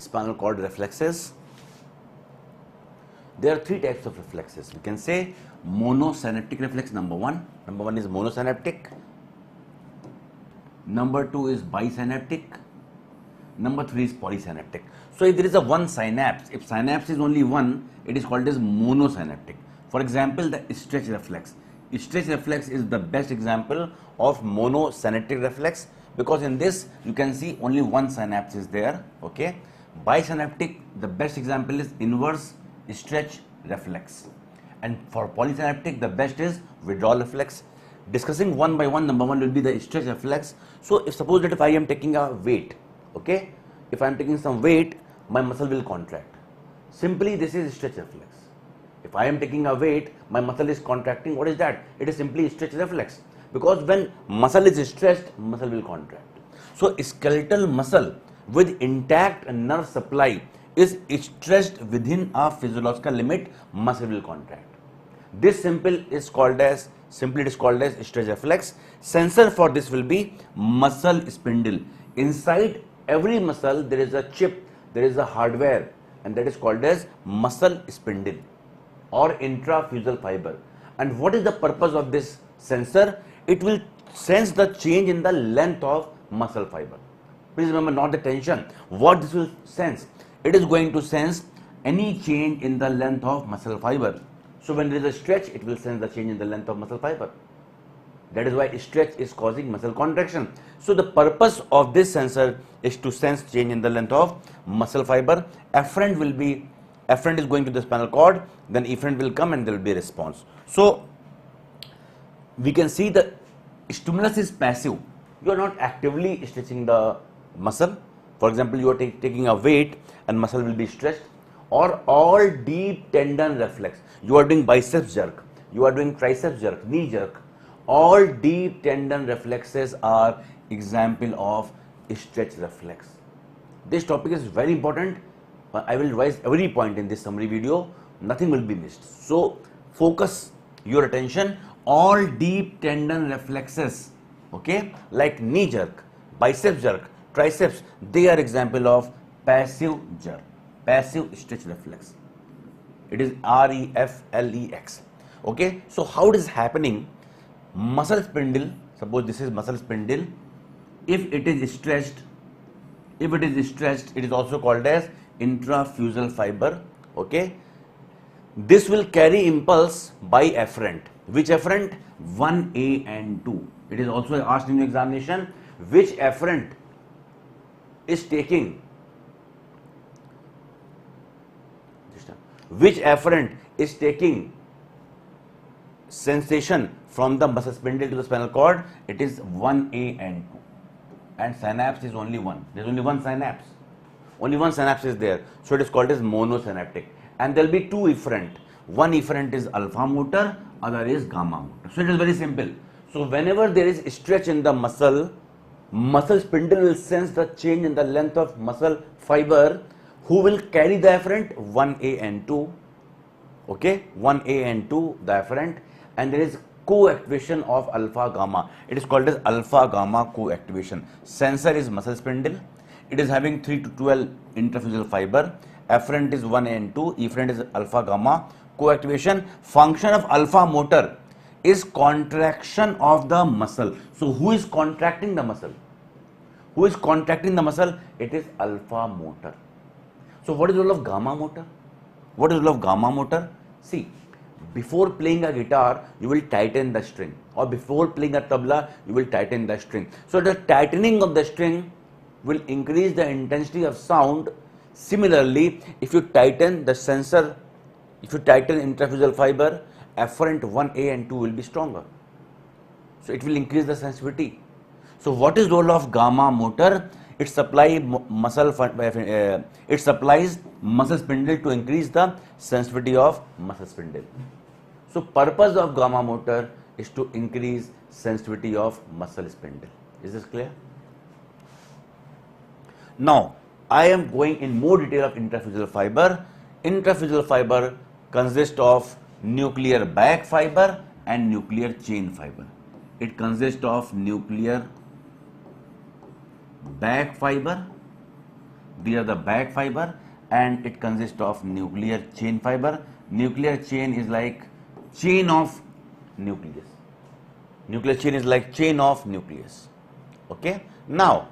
spinal cord reflexes. There are three types of reflexes. We can say monosynaptic reflex, number one. Number one is monosynaptic. Number two is bisynaptic. Number three is polysynaptic. So if there is a one synapse, if synapse is only one, it is called as monosynaptic. For example, the stretch reflex. Stretch reflex is the best example of monosynaptic reflex, because in this you can see only one synapse is there. Okay. Bisynaptic, the best example is inverse stretch reflex, and for polysynaptic the best is withdrawal reflex. Discussing one by one, number one will be the stretch reflex. So if suppose that if I am taking a weight, okay, if I am taking some weight, my muscle will contract. Simply this is stretch reflex. If I am taking a weight, my muscle is contracting. What is that? It is simply stretch reflex, because when muscle is stretched, muscle will contract. So skeletal muscle with intact nerve supply is stretched within a physiological limit, muscle will contract. This simply it is called as stretch reflex. Sensor for this will be muscle spindle. Inside every muscle there is a chip, there is a hardware, and that is called as muscle spindle or intrafusal fiber. And what is the purpose of this sensor? It will sense the change in the length of muscle fiber. Please remember, not the tension. What this will sense? It is going to sense any change in the length of muscle fiber. So when there is a stretch, it will sense the change in the length of muscle fiber. That is why stretch is causing muscle contraction. So the purpose of this sensor is to sense change in the length of muscle fiber. Afferent is going to the spinal cord, then efferent will come and there will be a response. So we can see the stimulus is passive. You are not actively stretching the muscle. For example, you are taking a weight and muscle will be stretched. Or all deep tendon reflex. You are doing biceps jerk, you are doing triceps jerk, knee jerk. All deep tendon reflexes are example of stretch reflex. This topic is very important. I will revise every point in this summary video. Nothing will be missed. So focus your attention. All deep tendon reflexes, okay, like knee jerk, biceps jerk, triceps, they are example of passive jerk, passive stretch reflex. It is REFLEX. Okay, so how it is happening? Muscle spindle, suppose this is muscle spindle. If it is stretched, it is also called as intrafusal fiber. Okay, this will carry impulse by afferent. Which afferent? 1A and 2. It is also asked in the examination, which afferent is taking sensation from the muscle spindle to the spinal cord. It is 1A and 2, and synapse is only one. There is only one synapse. Only one synapse is there, so it is called as monosynaptic. And there will be two efferent. One efferent is alpha motor, other is gamma motor. So it is very simple. So whenever there is stretch in the muscle, muscle spindle will sense the change in the length of muscle fiber. Who will carry the afferent? 1A and 2. Okay, 1A and 2, the afferent, and there is co-activation of alpha gamma. It is called as alpha gamma co-activation. Sensor is muscle spindle. It is having 3 to 12 intrafusal fiber. Afferent is 1A and 2. Efferent is alpha gamma co-activation. Function of alpha motor is contraction of the muscle. So who is contracting the muscle? Who is contracting the muscle? It is alpha motor. So what is the role of gamma motor? What is the role of gamma motor? See, before playing a guitar, you will tighten the string, or before playing a tabla, you will tighten the string. So the tightening of the string will increase the intensity of sound. Similarly, if you tighten the sensor, if you tighten intrafusal fiber, afferent 1A and 2 will be stronger. So it will increase the sensitivity. So what is the role of gamma motor? It supplies muscle spindle to increase the sensitivity of muscle spindle. So purpose of gamma motor is to increase sensitivity of muscle spindle. Is this clear? Now I am going in more detail of intrafusal fiber. Intrafusal fiber consists of nuclear back fiber and nuclear chain fiber. It consists of nuclear back fiber These are the back fiber, and it consists of nuclear chain fiber. Nuclear chain is like chain of nucleus. Nuclear chain is like chain of nucleus. Okay. Now,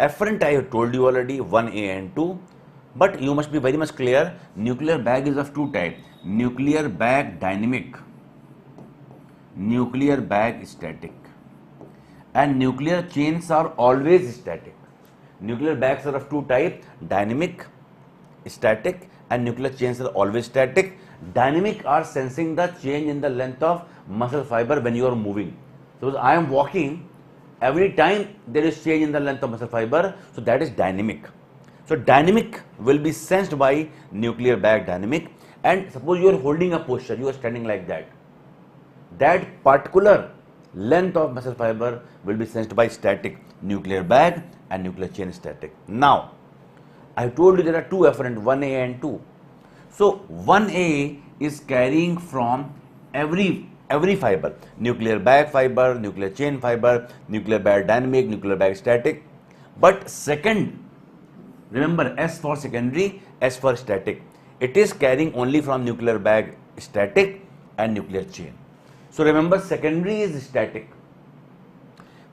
afferent I have told you already, 1A and 2. But you must be very much clear, nuclear bag is of two types. Nuclear bag dynamic, nuclear bag static, and nuclear chains are always static. Nuclear bags are of two types, dynamic, static, and nuclear chains are always static. Dynamic are sensing the change in the length of muscle fiber when you are moving. Suppose I am walking, every time there is change in the length of muscle fiber, so that is dynamic. So dynamic will be sensed by nuclear bag dynamic, and suppose you are holding a posture, you are standing like that. That particular length of muscle fiber will be sensed by static, nuclear bag and nuclear chain static. Now, I told you there are two afferent, 1A and 2. So 1A is carrying from every fiber, nuclear bag fiber, nuclear chain fiber, nuclear bag dynamic, nuclear bag static. But second, remember S for secondary, S for static. It is carrying only from nuclear bag static and nuclear chain. So remember, secondary is static.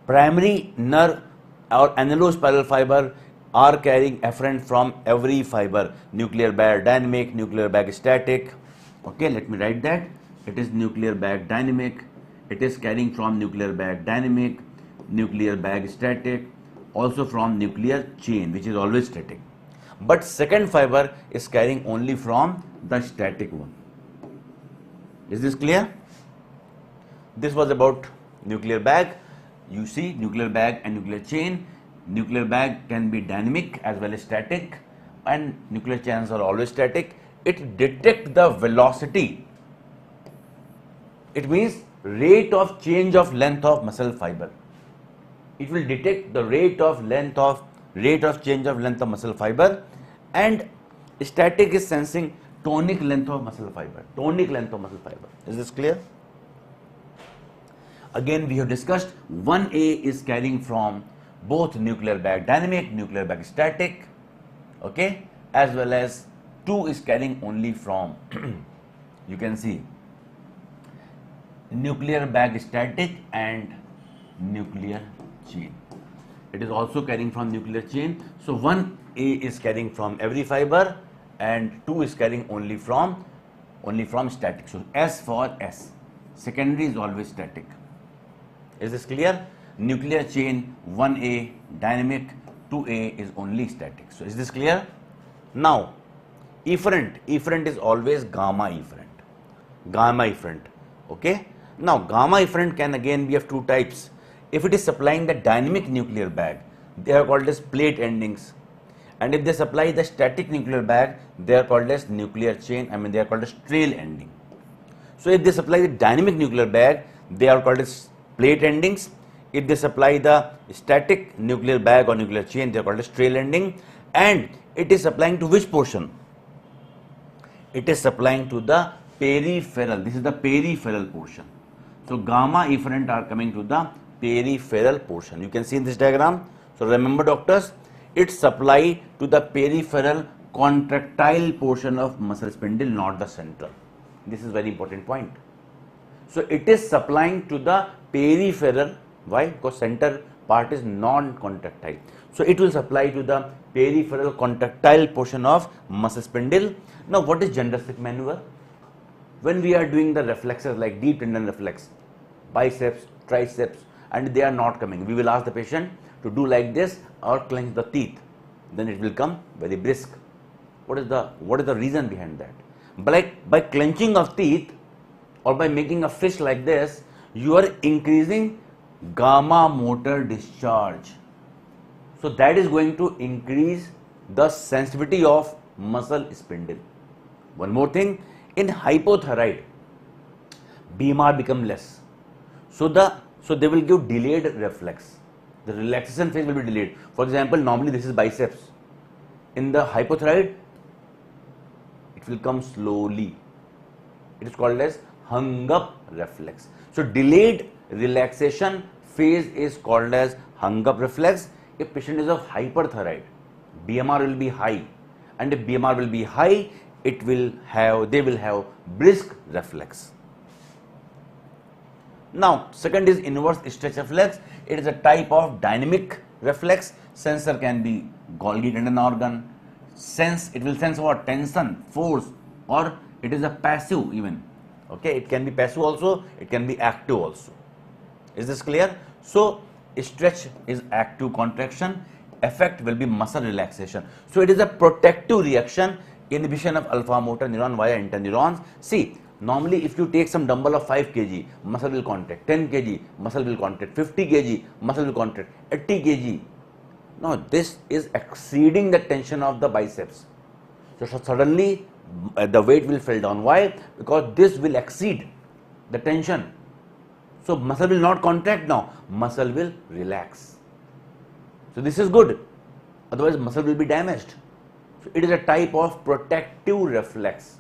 Primary nerve or annulospiral fiber are carrying afferent from every fiber, nuclear bag dynamic, nuclear bag static. Okay, let me write that. It is nuclear bag dynamic, it is carrying from nuclear bag dynamic, nuclear bag static, also from nuclear chain, which is always static. But second fiber is carrying only from the static one. Is this clear? This was about nuclear bag. You see, nuclear bag and nuclear chain. Nuclear bag can be dynamic as well as static, and nuclear chains are always static. It detects the velocity. It means rate of change of length of muscle fiber. It will detect the rate of change of length of muscle fiber, and static is sensing tonic length of muscle fiber. Tonic length of muscle fiber. Is this clear? Again, we have discussed 1A is carrying from both nuclear bag dynamic, nuclear bag static, okay, as well as 2 is carrying only from you can see nuclear bag static and nuclear chain. It is also carrying from nuclear chain. So 1A is carrying from every fiber and 2 is carrying only from static. So S for S. Secondary is always static. Is this clear? Nuclear chain 1A dynamic, 2A is only static. So is this clear? Now, efferent is always gamma efferent. Okay. Now, gamma efferent can again be of two types. If it is supplying the dynamic nuclear bag, they are called as plate endings. And if they supply the static nuclear bag, they are called as nuclear chain, they are called as trail ending. So if they supply the dynamic nuclear bag, they are called as plate endings. If they supply the static nuclear bag or nuclear chain, they are called as trail ending. And it is supplying to which portion? It is supplying to the peripheral. This is the peripheral portion. So gamma efferent are coming to the peripheral portion. You can see in this diagram. So remember, doctors, it supply to the peripheral contractile portion of muscle spindle, not the central. This is very important point. So it is supplying to the peripheral. Why? Because center part is non-contractile. So it will supply to the peripheral contractile portion of muscle spindle. Now what is gymnastic maneuver? When we are doing the reflexes like deep tendon reflex, biceps, triceps, and they are not coming, we will ask the patient to do like this or clench the teeth. Then it will come very brisk. What is the reason behind that? By clenching of teeth or by making a fist like this, you are increasing gamma motor discharge. So that is going to increase the sensitivity of muscle spindle. One more thing, in hypothyroid, BMR become less. So they will give delayed reflex. The relaxation phase will be delayed. For example, normally this is biceps. In the hypothyroid, it will come slowly. It is called as hung up reflex. So delayed relaxation phase is called as hung up reflex. If patient is of hyperthyroid, BMR will be high, and if BMR will be high, they will have brisk reflex. Now, second is inverse stretch reflex. It is a type of dynamic reflex. Sensor can be Golgi tendon organ. It will sense what? Tension, force, or it is a passive even. Okay, it can be passive also, it can be active also. Is this clear? So, stretch is active contraction, effect will be muscle relaxation. So, it is a protective reaction, inhibition of alpha motor neuron via interneurons. See, normally if you take some dumbbell of 5 kg, muscle will contract, 10 kg, muscle will contract, 50 kg, muscle will contract, 80 kg. Now, this is exceeding the tension of the biceps. So, suddenly the weight will fall down. Why? Because this will exceed the tension. So, muscle will not contract now, muscle will relax. So, this is good, otherwise muscle will be damaged. So, it is a type of protective reflex.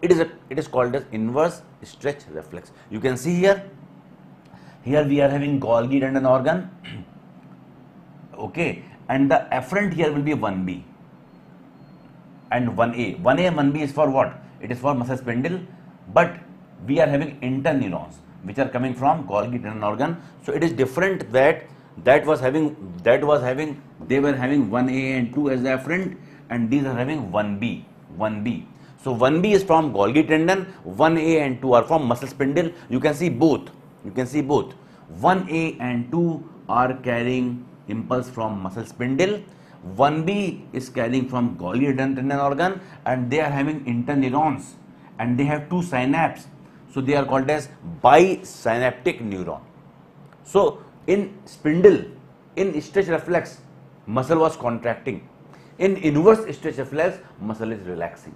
It is called as inverse stretch reflex. You can see here we are having Golgi tendon organ, okay, and the afferent here will be 1B and 1A. 1A and 1B is for what? It is for muscle spindle, but we are having interneurons which are coming from Golgi tendon organ. So, it is different that they were having 1A and 2 as the afferent, and these are having 1B. So, 1B is from Golgi tendon, 1A and 2 are from muscle spindle. You can see both. 1A and 2 are carrying impulse from muscle spindle. 1B is carrying from Golgi tendon organ, and they are having interneurons, and they have 2 synapses. So, they are called as bisynaptic neuron. So, in spindle, in stretch reflex, muscle was contracting. In inverse stretch reflex, muscle is relaxing.